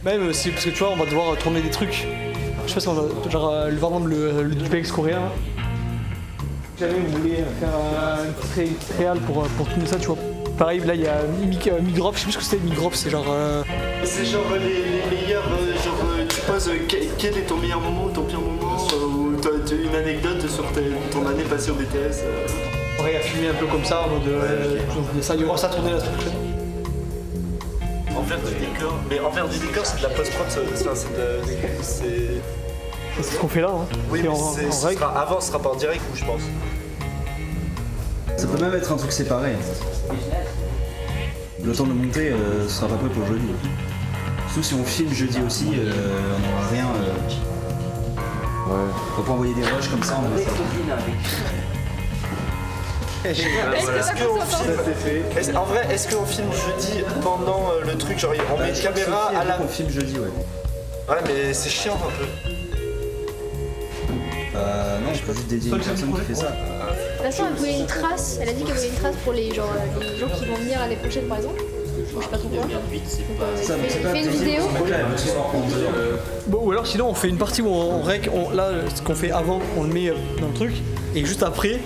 Même aussi, parce que tu vois, on va devoir tourner des trucs. Je sais pas si on va, genre, par exemple, le duplex coréen. Jamais on voulait faire une petite réal pour tourner ça, tu vois. Pareil, là, il y a Migrop, je sais plus ce que c'était, Migrop, c'est genre... C'est genre les meilleurs, tu poses quel est ton meilleur moment ou ton pire moment, ou t'as une anecdote sur ton année passée au BTS. Pareil, à filmer un peu comme ça, en mode... ça, il y aura ça tourner la semaine prochaine. Envers du décor, mais envers du décor c'est de la post-prod, c'est... C'est ce qu'on fait là, hein. Oui, mais ce sera pas en direct, je pense. Ça peut même être un truc séparé. Le temps de monter, ce sera pas prêt pour jeudi. Surtout si on filme jeudi aussi, on n'aura rien. Ouais. On peut envoyer des rushs comme ça, on va faire. En vrai, est-ce qu'on filme jeudi pendant le truc, genre on met une caméra à la... On filme jeudi, ouais. Ouais, mais c'est chiant un peu. Non, je peux juste dédier une personne qui fait ça. De toute façon, elle voulait une trace, elle a dit qu'elle voulait une trace pour les gens qui vont venir l'année prochaine par exemple. Je sais pas trop quoi. Donc, il fait une vidéo. Bon, ou alors sinon on fait une partie où on rec, là ce qu'on fait avant on le met dans le truc et juste après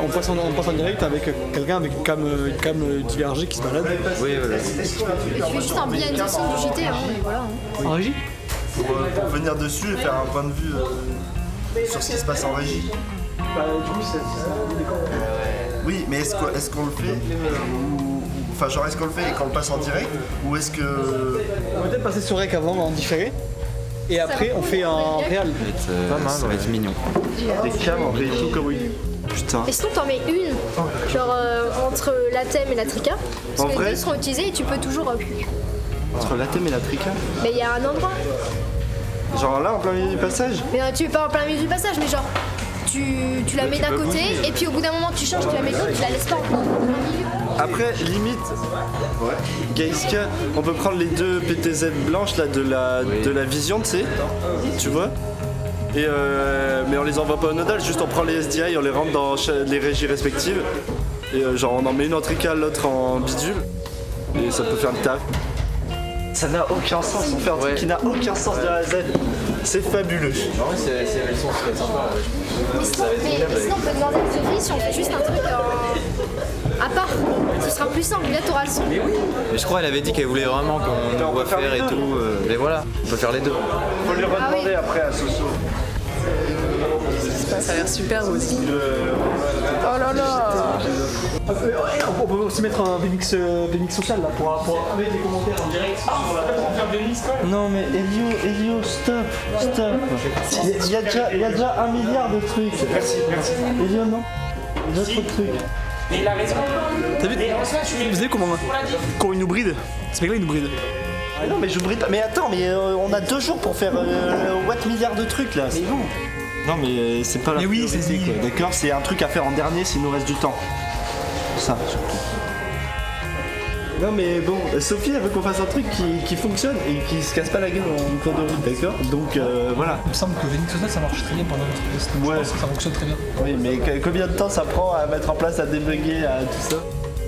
on passe en direct avec quelqu'un avec une cam divergée qui se balade. Oui, voilà. Et tu fais juste un behind the scenes du JT, hein, et voilà. En régie Pour venir dessus et faire un point de vue sur ce qui se passe en régie. Bah du coup c'est des décors. Oui, mais est-ce qu'on le fait Enfin, genre, est-ce qu'on le fait et qu'on le passe en direct ou est-ce que... On va peut-être passer sur rec avant en différé et après on fait un réal. Ça va être mignon. Des cams en régie comme oui. Putain. Et sinon t'en mets une, genre entre la thème et la trica, parce En que les vrai deux seront utilisés et tu peux toujours... Entre la thème et la trica. Mais il y a un endroit. Genre là, en plein milieu du passage. Mais tu es pas en plein milieu du passage, mais genre tu la mets d'un côté et puis au bout d'un moment tu changes, tu la mets de l'autre, tu la laisses pas en plein milieu. Après, limite, Gaiska, on peut prendre les deux PTZ blanches là de la vision, tu vois. Et mais on les envoie pas au nodal, juste on prend les SDI, on les rentre dans les régies respectives. Et genre on en met une en trical, l'autre en bidule. Et ça peut faire le taf. Ça n'a aucun sens, on fait un truc qui n'a aucun sens de A à Z. C'est fabuleux. En vrai, elles sont très sympas. Mais sinon on peut demander à Sophie si on fait juste un truc à part. Ce sera plus simple, là t'auras le son. Mais je crois qu'elle avait dit qu'elle voulait vraiment qu'on nous voit faire et tout. Mais voilà, on peut faire les deux. Faut lui redemander après à Soso. Ça a l'air super aussi. Oh là là. On peut aussi mettre un VMix social là pour mettre les commentaires en direct. Non mais Elio, stop. Il y a déjà 1 milliard de trucs. Merci. Elio, non. Il y a trop de trucs. Mais il a raison. T'as vu? Vous savez comment il nous bride? Ce mec là il nous bride. Ah non mais je brille pas. Mais attends, mais on a 2 jours pour faire what milliard de trucs là. C'est bon. Non mais c'est pas la priorité, c'est quoi. D'accord, c'est un truc à faire en dernier s'il nous reste du temps. Ça surtout. Non mais bon, Sophie elle veut qu'on fasse un truc qui fonctionne et qui se casse pas la gueule en cours de route, d'accord. Donc voilà. Il me semble que Venix social ça marche très bien pendant notre test. Ouais. Je pense que ça fonctionne très bien. Oui mais combien de temps ça prend à mettre en place, à débugger, à tout ça?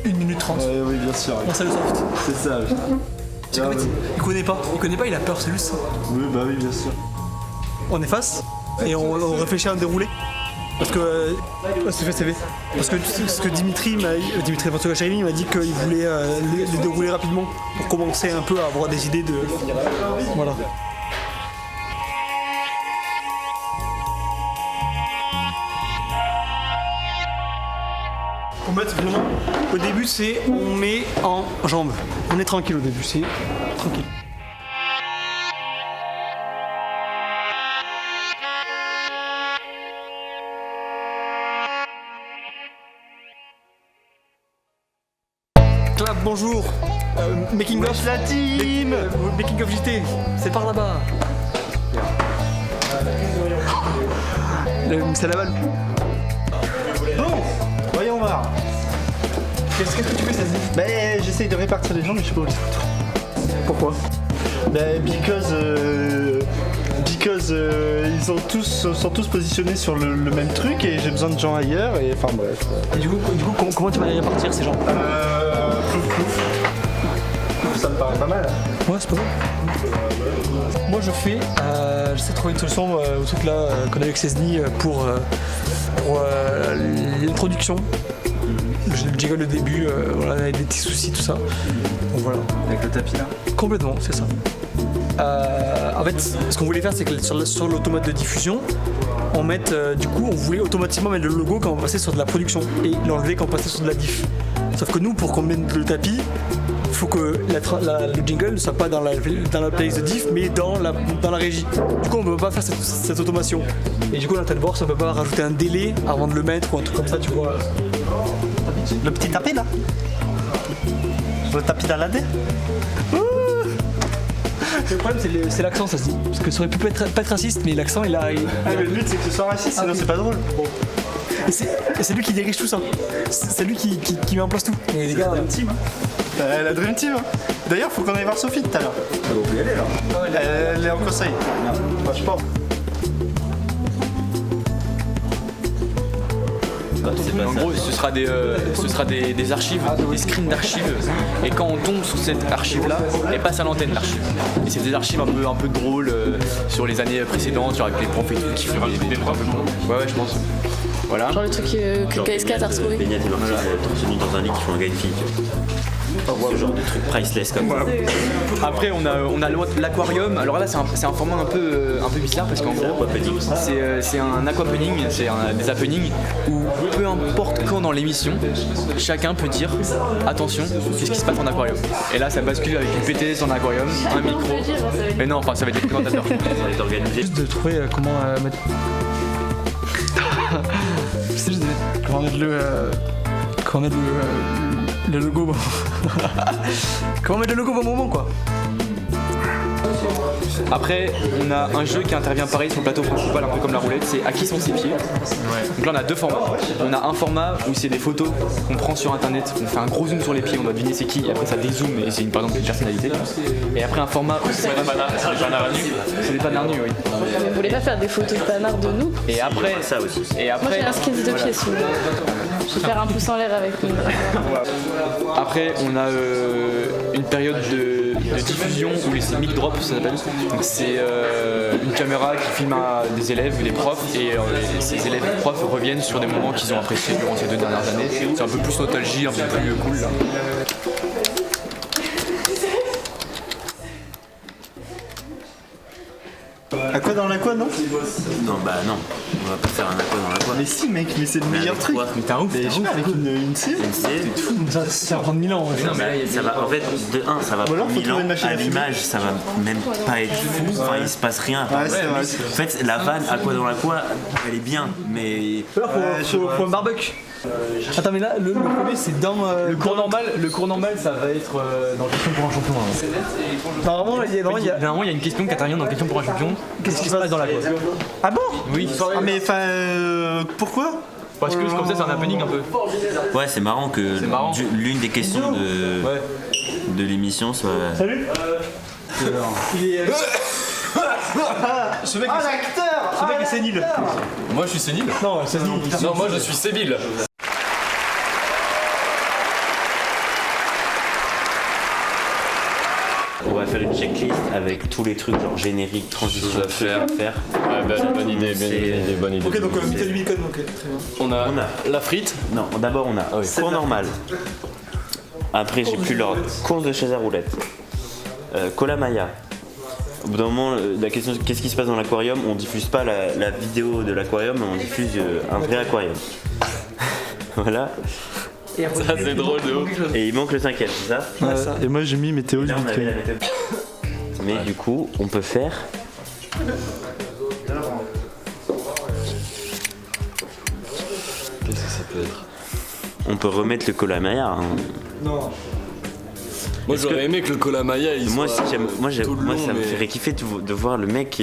1 minute 30. Oui bien sûr. On sait le soft. C'est ça. Il connaît pas, il a peur, c'est juste ça. Oui bah oui bien sûr. On efface et on réfléchit à un déroulé. Parce que c'est fait CV. Parce que ce que Dimitri Vantoga-Chérini m'a dit qu'il voulait les dérouler rapidement pour commencer un peu à avoir des idées de. Voilà. Pour mettre vraiment. Au début c'est on met en jambes. On est tranquille au début, c'est tranquille. Clap, bonjour. Making of la team. Making of JT, c'est par là-bas. C'est la balle. Bon, voyons voir. Qu'est-ce que tu fais, Sazi? Ben j'essaye de répartir les gens mais je sais pas où les foutre. Pourquoi? Ben because ils sont tous positionnés sur le même truc et j'ai besoin de gens ailleurs et enfin bref. Et du coup comment tu vas les répartir ces gens? Plouf. Ça me paraît pas mal. Ouais, c'est pas mal. Moi j'essaie de trouver une solution au truc là qu'on a eu avec Cesny pour l'introduction. Le jingle de début, voilà, avec des petits soucis, tout ça. Donc voilà. Avec le tapis là. Complètement, c'est ça. En fait, ce qu'on voulait faire, c'est que sur l'automate de diffusion, on voulait automatiquement mettre le logo quand on passait sur de la production et l'enlever quand on passait sur de la diff. Sauf que nous, pour qu'on mette le tapis, il faut que le jingle ne soit pas dans la playlist de diff, mais dans la régie. Du coup, on ne peut pas faire cette automation. Et du coup, on est en train de voir si on peut pas rajouter un délai avant de le mettre ou un truc comme ça, tu vois. Le petit tapis là. Le tapis d'Aladin. Le problème, c'est l'accent, ça se dit. Parce que ça aurait pu pas être raciste, mais l'accent, il a. Le but c'est que ce soit raciste, sinon c'est pas drôle. Et c'est lui qui dirige tout ça. C'est lui qui met en place tout. Et les gars, Dream Team. La Dream Team. D'ailleurs, faut qu'on aille voir Sophie tout à l'heure. On peut y aller là. Elle est en conseil. Enfin, je pense. En gros, ce sera des archives, des screens d'archives. Et quand on tombe sur cette archive-là, elle passe à l'antenne l'archive. Et c'est des archives un peu drôles sur les années précédentes, genre avec les profs et tout qui font des trucs un peu bons. Ouais, je pense. Voilà. Genre le truc que KSK t'a retrouvé. Beignat et Martine torse nu dans un lit qui font un gars et fille. Ce genre de truc priceless comme ça. Après, on a l'aquarium. Alors là, c'est un format un peu bizarre parce qu'en gros, c'est un aquapening, c'est des happenings où peu importe quand dans l'émission, chacun peut dire attention, qu'est-ce qui se passe en aquarium. Et là, ça bascule avec une PTS en aquarium, un micro. Mais non, enfin, ça va être des présentateurs. Ça va être organisé. juste de trouver comment mettre. C'est juste comment mettre le logo bon. Comment mettre le logo au bon moment quoi. Après, on a un jeu qui intervient pareil sur le plateau principal, un peu comme la roulette, c'est à qui sont ses pieds. Donc là, on a deux formats. On a un format où c'est des photos qu'on prend sur internet, on fait un gros zoom sur les pieds, on doit deviner c'est qui, et après ça dézoome et c'est par exemple une personnalité. Et après, un format où c'est des panards nus. C'est des panards nus, oui. Vous voulez pas faire des photos de panards de nous? Et après, Ça aussi. et Moi après, j'ai un skins de pied sous. Je vais faire un pouce en l'air avec nous. après, on a une période de diffusion où c'est mic drop, ça s'appelle. Donc c'est une caméra qui filme des élèves ou des profs et ces élèves et profs reviennent sur des moments qu'ils ont appréciés durant ces 2 dernières années. C'est un peu plus nostalgie, un peu plus cool là. Aqua dans l'aqua, non? Non, bah non. On va pas faire un aqua dans l'aqua. Mais si, mec, mais c'est le meilleur avec truc. quoi Mais t'es un ouf, Mais je sais pas, avec une C. Une C. Ça va prendre 1000 ans. Ouais. Non, mais ça va, en fait, de 1, ça va Ou alors, prendre faut 1000 trouver ans. une machine À à fumer. l'image, ça va même pas être fou. Enfin, il se passe rien. Ouais, c'est vrai. En fait, la vanne aqua dans l'aqua, elle est bien, mais. Là, faut un barbecue. Attends, mais là, le premier, c'est dans. Le cours normal, ça va être dans Question pour un champion. Normalement, Normalement, il y a une question qui intervient dans Question pour un champion. Qu'est-ce qui se passe dans la cause? Ah bon? Oui, Ah, mais enfin, pourquoi? parce que comme ça, c'est un happening un peu. Ouais, c'est marrant que marrant. l'une des questions Ouais. de l'émission soit. Salut. Il est. Ce mec, l'acteur! ce mec est sénile. Moi je suis sénile. Non, c'est sénile. Non, moi je suis sébile. On va faire une checklist avec tous les trucs genre générique, transition, à faire. Ouais, bah, bonne idée, bonne idée. Ok, donc Metal Micon, ok, très bien. On a, On a- la frite. Non, d'abord on a cours normal. Après, j'ai plus l'ordre. Course de chaise à roulettes. Cola Maya. Au bout d'un moment, la question c'est qu'est-ce qui se passe dans l'aquarium? On diffuse pas la vidéo de l'aquarium, on diffuse un vrai aquarium. Voilà. Ça c'est drôle de ouf. Et il manque le 5ème, c'est ça? Et moi, j'ai mis météo Là, on avait la méthode. Mais du coup, on peut faire. Qu'est-ce que ça peut être? On peut remettre le Cola Maya. Hein. Moi j'aurais aimé que le Cola Maya il Moi, soit si j'aime- moi, tout le long, ça me mais- ferait kiffer de voir le mec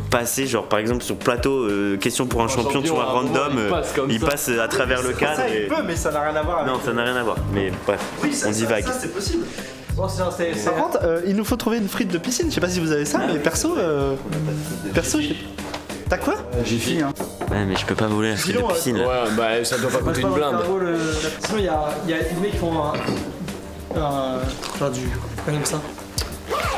passer, genre par exemple sur plateau, question pour un champion, tu vois, à un moment, random, il passe comme il ça. passe à travers le cadre. Ça, Et... il peut, mais ça n'a rien à voir avec. Non, ça n'a rien à voir. Mais bref, on divague. Ça, c'est possible. Bon, c'est. Par contre, il nous faut trouver une frite de piscine. Je sais pas si vous avez ça, mais perso, t'as quoi? J'ai fini. Hein. Ouais, mais je peux pas voler la frite de piscine là. Ouais, bah ça doit pas coûter une blinde. Sinon, il y a des mecs qui font un. Genre du. Comme ça.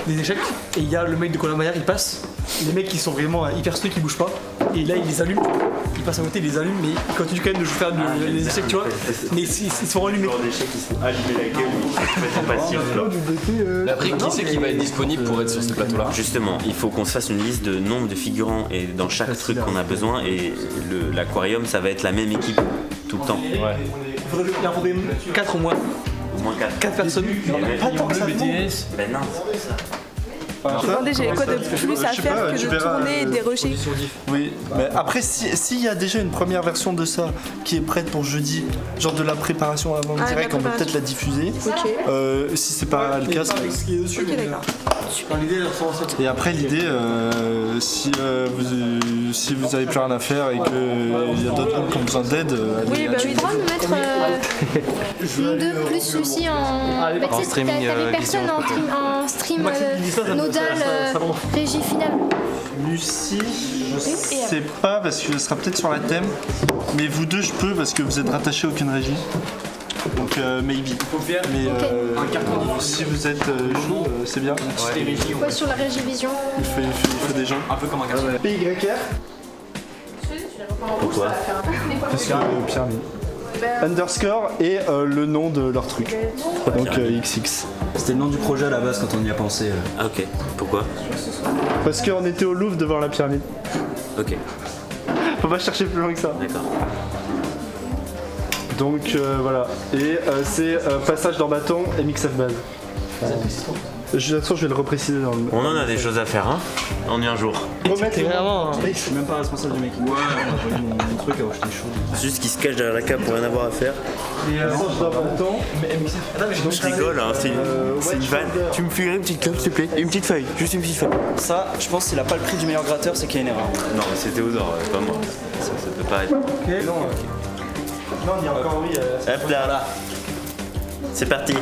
des échecs, et il y a le mec de Kolamaya, il passe, les mecs qui sont vraiment hyper stuck, ils bougent pas, et là il les allume, il passe à côté, il les allume, mais il continue quand même de faire les échecs, tu vois, mais ils sont allumés. Des échecs qui sont allumés la gueule, ils sont passifs. Mais après, qui c'est qui va être disponible pour être sur ce plateau-là? Justement, il faut qu'on se fasse une liste de nombre de figurants et dans chaque truc qu'on a besoin, et l'aquarium, ça va être la même équipe tout le temps. Il en faudrait 4 au moins. Au moins 4. 4 personnes. Pas tant que ça. Ben non, c'est ça. Attendez, j'ai quoi de plus à faire que de tourner et déroger? Oui, mais après, s'il y a déjà une première version de ça qui est prête pour jeudi, genre de la préparation avant le Ah, direct, la on peut peut-être la diffuser. Ok. Si c'est pas le cas, c'est Ce qui est dessus. Ok, d'accord. Et après l'idée, si vous avez plus rien à faire et qu'il y a d'autres gens qui ont besoin d'aide, Oui, bah Tu oui. pourras me mettre nous deux plus aussi en. Bah, tu sais, streaming, t'avais personne en stream nodal, régie finale. Lucie, je sais pas parce que ce sera peut-être sur la thème, mais vous deux je peux parce que vous êtes rattachés à aucune régie. Donc maybe. Mais si vous êtes chaud, c'est bien. Ouais, sur la régie vision. Il faut des gens. Un peu comme un garçon. PYR. Pourquoi? Parce que pyramide. Underscore et le nom de leur truc. Donc XX. C'était le nom du projet à la base quand on y a pensé. Ah ok, pourquoi? Parce qu'on était au Louvre devant la pyramide. Ok, Faut pas chercher plus loin que ça. d'accord. Donc voilà. Et c'est passage dans bâton et mix-up base. De toute façon, je vais le repréciser dans le. On en a des choses à faire, hein? En un jour. Remettre Vraiment. Je suis même pas responsable du making. Ouais, j'ai envoyé mon truc alors j'étais chaud. Juste qu'ils se cachent derrière la cape pour rien avoir à faire. passage dans bâton. Je rigole, hein, c'est une vanne. Tu me filerais une petite clope, s'il te plaît? Une petite feuille, juste une petite feuille. Ça, je pense que s'il a pas le prix du meilleur gratteur, c'est qu'il y a une erreur. Non, mais c'est Théodore, pas moi. Ça peut pas être. Non, il y a encore oui. Hop là. C'est parti.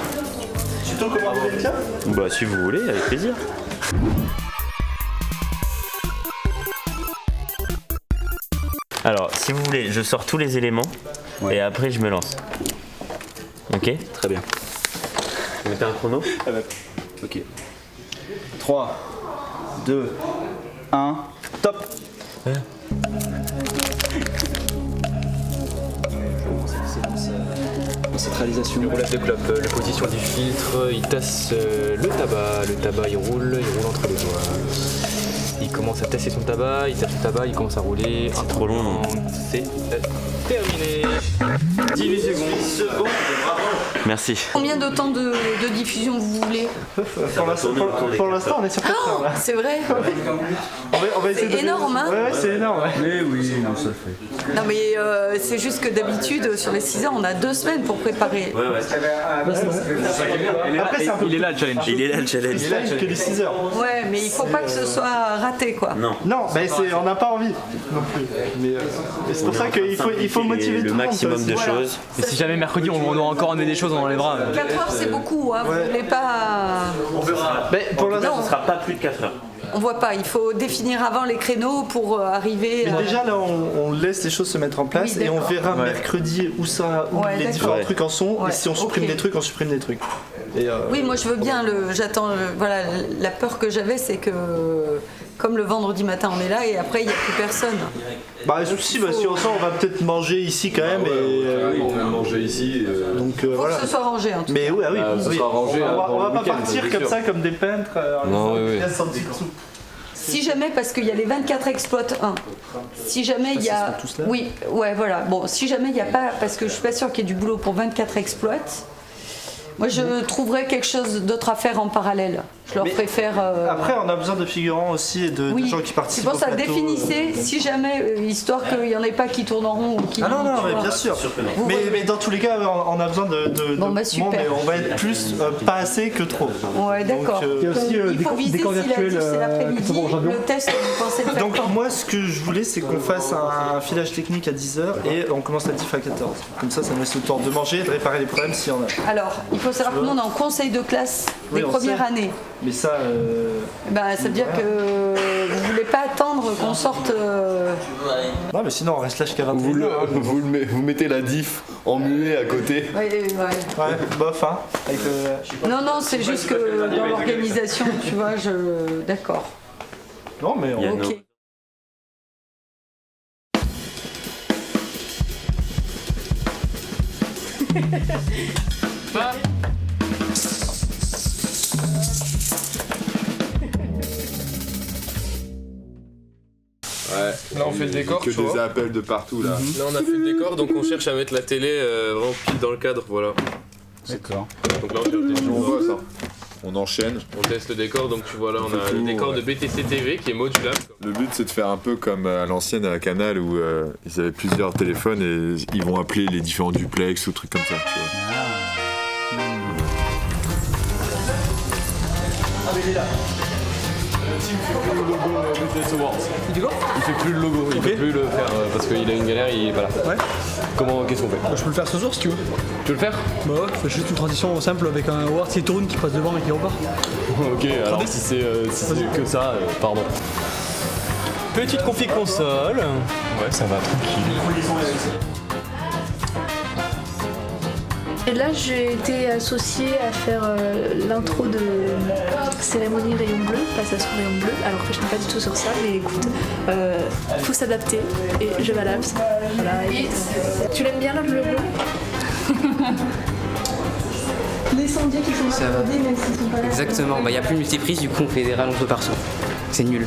Tu t'en commandes le tien? Bah, si vous voulez, avec plaisir. Alors, si vous voulez, je sors tous les éléments et après je me lance. Ok? Très bien. Vous mettez un chrono? Ok. 3, 2, 1, top. Dans cette réalisation. Le roulage de clope, la position du filtre, il tasse le tabac il roule entre les doigts. Il commence à tasser son tabac, il tasse le tabac, il commence à rouler. C'est trop long. C'est terminé. 18 secondes. Merci. Combien de temps de diffusion vous voulez? Pour l'instant, on est sur 4 heures là. C'est vrai? On va essayer C'est énorme, hein? Ouais, c'est énorme. Ouais. Mais oui, non, ça le fait. Non mais c'est juste que d'habitude sur les 6 ans on a 2 semaines pour préparer. Ouais, ouais. Après, c'est un peu Il est là le challenge. Il est là le challenge. plus là que les 6 heures. Ouais mais il faut pas que ce soit raté quoi. Non. Non, mais on n'a pas envie non plus. Mais c'est pour ça qu'il faut motiver tout le le monde. maximum de choses. Et si jamais mercredi on aura encore amené des choses, on enlèvera. 4 heures c'est beaucoup, hein. Vous voulez pas. Mais pour l'instant, Ce ne sera pas plus de 4 heures. On voit pas, il faut définir avant les créneaux pour arriver. mais déjà là, on laisse les choses se mettre en place Oui, et on d'accord. verra mercredi où Ouais, les d'accord. différents Ouais. trucs en sont. Ouais, Et si on supprime ok. des trucs, on supprime des trucs. Et, Oui, moi je veux bien, j'attends, voilà, la peur que j'avais c'est que comme le vendredi matin on est là et après il n'y a plus personne. Bah si on sent, on va peut-être manger ici quand même. Et, On va manger ici. donc Faut voilà. que ce soit rangé en tout cas. Mais oui, Ce oui. sera rangé On avant va le pas week-end, partir bien comme sûr. ça comme des peintres. Non, oui, oui. Si jamais, parce qu'il y a les 24 exploits 1, si jamais il y a. Oui, ouais, voilà. Bon, si jamais il n'y a pas. Parce que je suis pas sûre qu'il y ait du boulot pour 24 exploits, moi je trouverais quelque chose d'autre à faire en parallèle. Je leur ferai faire. Après, on a besoin de figurants aussi et de oui, gens qui c'est participent. pour ça, au plateau. définissez, si jamais, histoire qu'il n'y en ait pas qui tournent en rond ou qui. Ah non, tu mais vois. bien sûr. Vous voyez. Mais dans tous les cas, on a besoin de Bon, bah, monde, super. mais on va être plus pas assez que trop. Ouais, d'accord. Donc, Il y a aussi Il faut viser décor s'il a dit virtuel. c'est l'après-midi, le test, vous pensez le faire Donc quand moi ce que je voulais c'est qu'on fasse un filage technique à 10h et on commence la diff à 14. Comme ça nous laisse le temps de manger et de réparer les problèmes s'il y en a. Alors, il faut savoir que nous on est en conseil de classe des Oui, on premières sait. années. Mais ça. Bah, ça veut dire que vous voulez pas attendre qu'on sorte. Non, mais sinon on reste là jusqu'à 21h. Vous mettez la diff en muet à côté. Ouais. Ouais, bof, hein. Avec, Non, c'est juste que dans l'organisation, tu vois, D'accord. Non, mais on. Ok. Ouais. Là on fait le décor, que tu vois. des appels de partout là. Là on a fait le décor, donc on cherche à mettre la télé vraiment pile dans le cadre, voilà. D'accord. Donc là on cherche des On voit ça. On enchaîne. On teste le décor, donc tu vois là on a le décor de BTC TV qui est modulable. Le but c'est de faire un peu comme à l'ancienne à Canal où ils avaient plusieurs téléphones et ils vont appeler les différents duplex ou trucs comme ça. Tu vois. Il fait quoi? Il fait plus le logo, il peut plus le faire parce qu'il a une galère, il est pas là. Ouais. Qu'est-ce qu'on fait? Je peux le faire ce soir si tu veux. Tu veux le faire? Bah ouais, c'est juste une transition simple avec un Howard qui tourne, qui passe devant et qui repart. Ok, alors si c'est que ça, pardon. Petite config console. Ouais, ça va, tranquille. Et là, j'ai été associée à faire l'intro de Cérémonie Rayon Bleu, passation Rayon Bleu, alors que je n'ai pas du tout sur ça, mais écoute, faut s'adapter et je m'adapte. Voilà, et tu l'aimes bien là, le logo? Les sondiers qui sont accordés, même s'ils sont pas là. Exactement, il n'y a plus de multiprise, du coup on fait des rallonges de partout. C'est nul.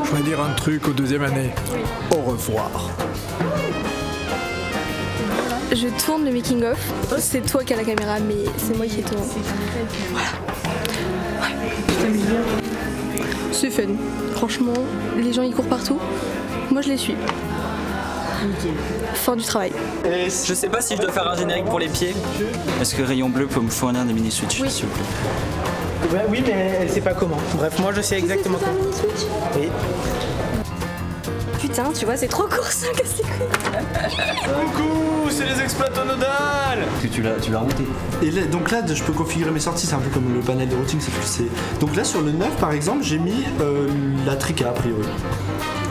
Je vais dire un truc aux deuxième année. Au revoir. Je tourne le making of. C'est toi qui as la caméra, mais c'est moi qui tourne. Voilà. Ouais. C'est fun. Franchement, les gens ils courent partout. Moi je les suis. Fin du travail. Je sais pas si je dois faire un générique pour les pieds. Est-ce que Rayon Bleu peut me fournir des mini switch Oui. s'il vous plaît? Ouais, oui, mais elle sait pas comment. Bref, moi je sais exactement comment. Oui. Putain, tu vois, c'est trop court ça, casse les couilles. Coucou, c'est les exploitonodales. Que tu l'as routé. Et là, donc là, je peux configurer mes sorties, c'est un peu comme le panel de routing, sauf que c'est. Donc là, sur le 9 par exemple, j'ai mis la Trica a priori.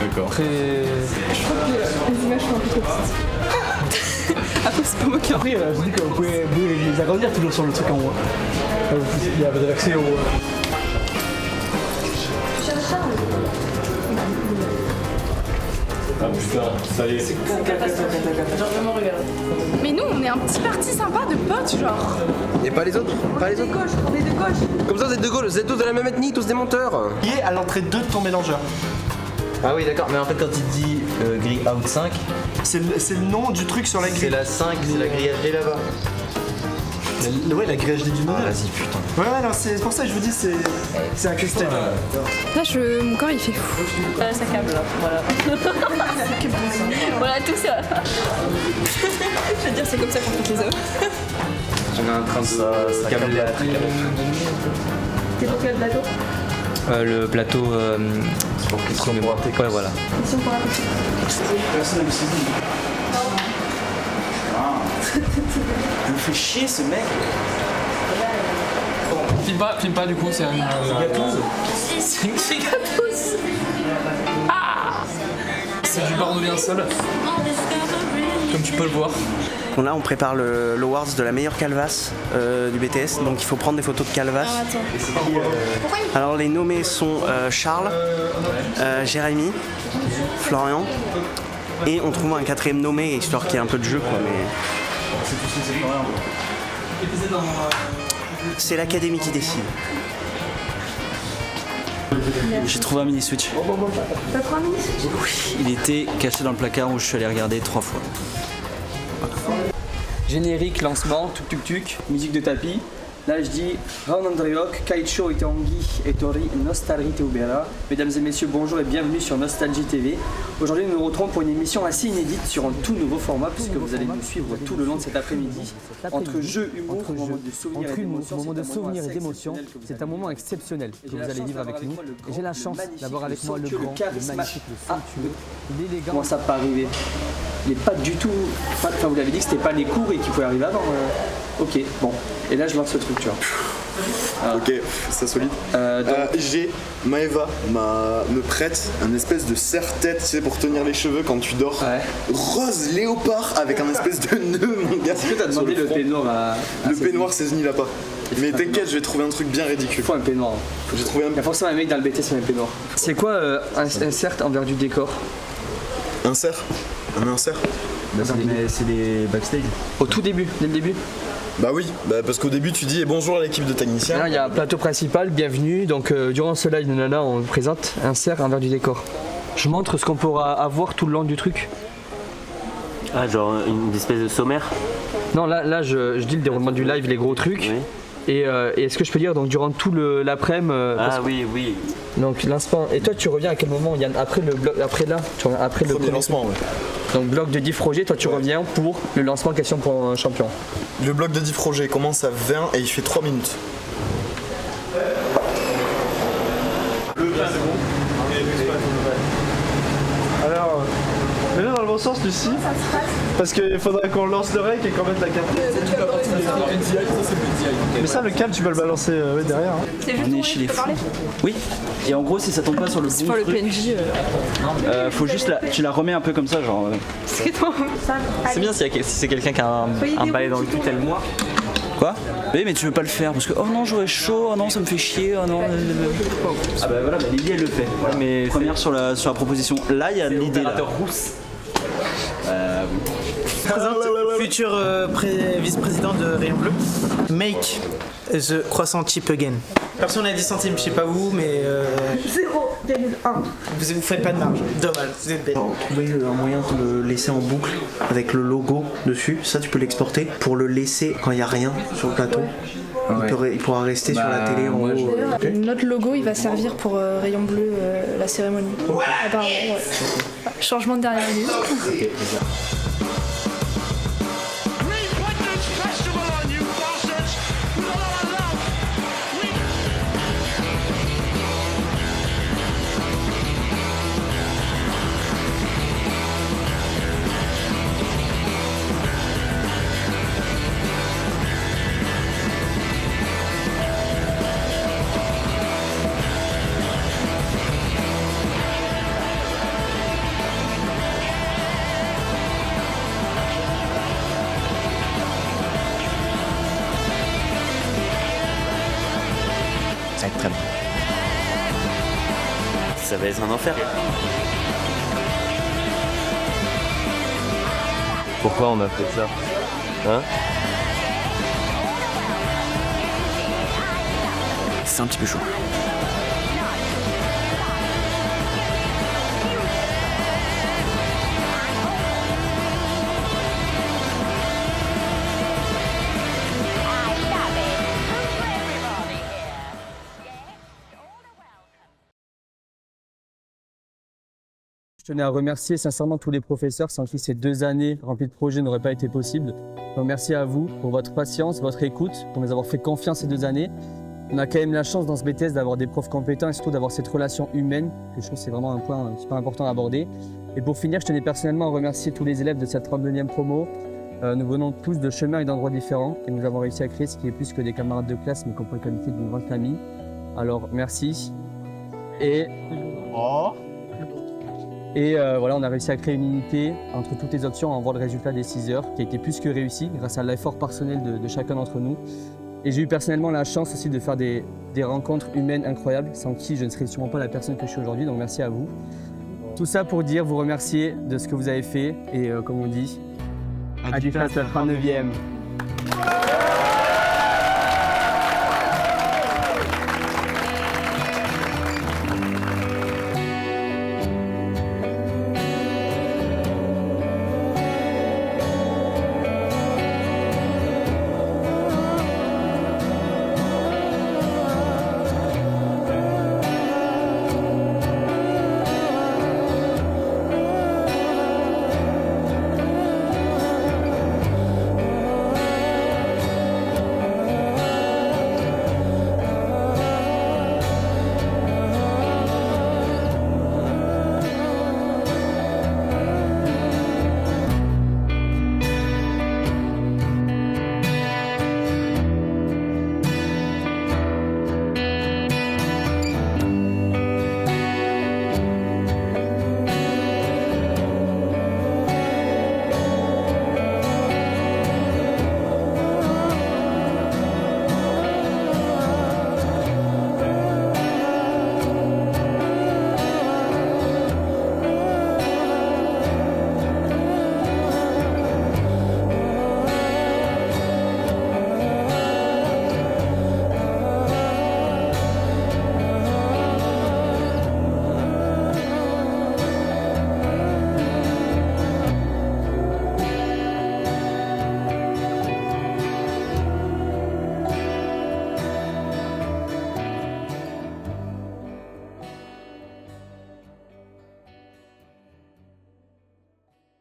D'accord. Je crois que les images sont un peu trop petites. Après, c'est pas moi qui. Après, je dis que vous pouvez les agrandir toujours sur le truc en haut. Il y a de l'accès au. Ah putain, ça y est. Mais nous, on est un petit parti sympa de potes, genre. Et pas les autres? Pas les autres? On est de gauche. Comme ça, vous êtes de gauche, vous êtes tous de la même ethnie, tous des menteurs. Qui est à l'entrée 2 de ton mélangeur. Ah oui, d'accord, mais en fait, quand il dit grille out 5, c'est le nom du truc sur la grille. c'est la 5, c'est la grille HD là-bas. Ouais, la grille HD du nom. Vas-y, putain. Ouais, non, c'est pour ça que je vous dis, c'est un custom. Là, mon corps il fait fou. Ça câble, là. Voilà. Voilà, tout ça. Je veux dire, c'est comme ça qu'on fait les œufs. On est en train de câbler la trique. T'es pour quel plateau? Le plateau. Ouais, voilà. Ici on pourra couper. Personne n'a vu ses billes. Il me fait chier ce mec. Filme pas du coup, c'est un. C'est une gâteuse. Ah, c'est du bordovien seul. Comme tu peux le voir. Bon, là on prépare l'Awards de la meilleure calvasse du BTS, donc il faut prendre des photos de calvasse. Alors les nommés sont Charles, Jérémy, Florian, et on trouve un quatrième nommé, histoire qu'il y ait un peu de jeu quoi, mais... C'est l'académie qui décide. J'ai trouvé un mini switch. T'as trouvé un mini switch? Oui, il était caché dans le placard où je suis allé regarder 3 fois. Générique, lancement, tuk tuk tuk, musique de tapis. Là je dis Ron Andreok, Kaicho et Tanguy et Tori, Nostalgie Teubera. Mesdames et messieurs, bonjour et bienvenue sur Nostalgie TV. Aujourd'hui nous nous retrouvons pour une émission assez inédite sur un tout nouveau format puisque vous allez nous suivre tout le long de cet après-midi. Entre jeux, humour, moment de souvenirs et d'émotion. C'est un moment exceptionnel que vous allez vivre avec nous. Et j'ai la chance d'avoir avec moi le grand, le magnifique, le somptueux, l'élégant. Comment ça peut arriver? Il n'est pas du tout... Enfin vous l'avez dit que c'était pas les cours et qu'il pouvait arriver avant. Ok, bon. Et là je lance ce truc, tu vois. Ok, c'est solide. J'ai Maëva me prête un espèce de serre-tête, tu sais, pour tenir les cheveux quand tu dors. Rose léopard avec un espèce de nœud, mon gars. Est-ce que t'as demandé le peignoir à Le peignoir, Cézanne, il a pas. Mais t'inquiète, je vais trouver un truc bien ridicule. Il faut un peignoir. J'ai trouvé un. Il y a forcément un mec dans le BTS sur un peignoir. C'est quoi un cercle envers du décor? Un cerf? Un insert? C'est les backstage. Au tout début, dès le début? Bah oui, parce qu'au début tu dis bonjour à l'équipe de techniciens. Là il y a un plateau principal, bienvenue. Donc durant ce live de Nana, on présente un cerf envers du décor. Je montre ce qu'on pourra avoir tout le long du truc. Ah, genre une espèce de sommaire? Non, là je dis le déroulement du live, les gros trucs. Oui. Et est-ce que je peux dire donc durant tout l'après-midi oui. Donc lancement. Et toi tu reviens à quel moment? Il y a après le bloc, après là, tu reviens après le premier lancement, ouais. Donc bloc de 10 projets, toi tu reviens pour le lancement question pour un champion. Le bloc de 10 projets commence à 20 et il fait 3 minutes. Alors, mets-le dans le bon sens, Lucie. Parce qu'il faudrait qu'on lance le rec et qu'on mette la carte. Mais ça, le câble, tu peux le balancer derrière. Hein. On est chez les fous. Oui. Et en gros, si ça tombe pas sur le bon pas le truc, PNJ. faut juste tu la remets un peu comme ça, genre. C'est bien si c'est quelqu'un qui a un balai dans le cul tel moi. Quoi? Oui, mais tu veux pas le faire parce que oh non, j'aurais chaud, oh non, ça me fait chier, oh non. Ah bah voilà, Lily elle le fait. Voilà. Mais première sur la proposition. Là, il y a l'idée là. Rousse. Présente futur vice-président de Rayon Bleu. Make the croissant cheap again. Personne n'a 10 centimes, je sais pas vous, mais 0,1. Vous faites pas de marge. Dommage, vous êtes bête. Trouver un moyen de le laisser en boucle avec le logo dessus. Ça, tu peux l'exporter pour le laisser quand il n'y a rien sur le plateau. Il pourra rester sur la télé en haut. Notre logo, il va servir pour Rayon Bleu, la cérémonie. Apparemment, ouais. Changement de dernière minute. Ça va être très bien. Ça va être un enfer. Pourquoi on a fait ça? Hein? C'est un petit peu chaud. Je tenais à remercier sincèrement tous les professeurs sans qui ces 2 années remplies de projets n'auraient pas été possibles. Merci à vous pour votre patience, votre écoute, pour nous avoir fait confiance ces 2 années. On a quand même la chance dans ce BTS d'avoir des profs compétents et surtout d'avoir cette relation humaine, que je trouve que c'est vraiment un point super important à aborder. Et pour finir, je tenais personnellement à remercier tous les élèves de cette 39e promo. Nous venons tous de chemins et d'endroits différents et nous avons réussi à créer ce qui est plus que des camarades de classe mais qu'on peut qualifier d'une grande famille. Alors merci. Voilà, on a réussi à créer une unité entre toutes les options en voir le résultat des 6 heures qui a été plus que réussi grâce à l'effort personnel de chacun d'entre nous. Et j'ai eu personnellement la chance aussi de faire des rencontres humaines incroyables sans qui je ne serais sûrement pas la personne que je suis aujourd'hui, donc merci à vous. Tout ça pour vous remercier de ce que vous avez fait et comme on dit, à du face à la 39e.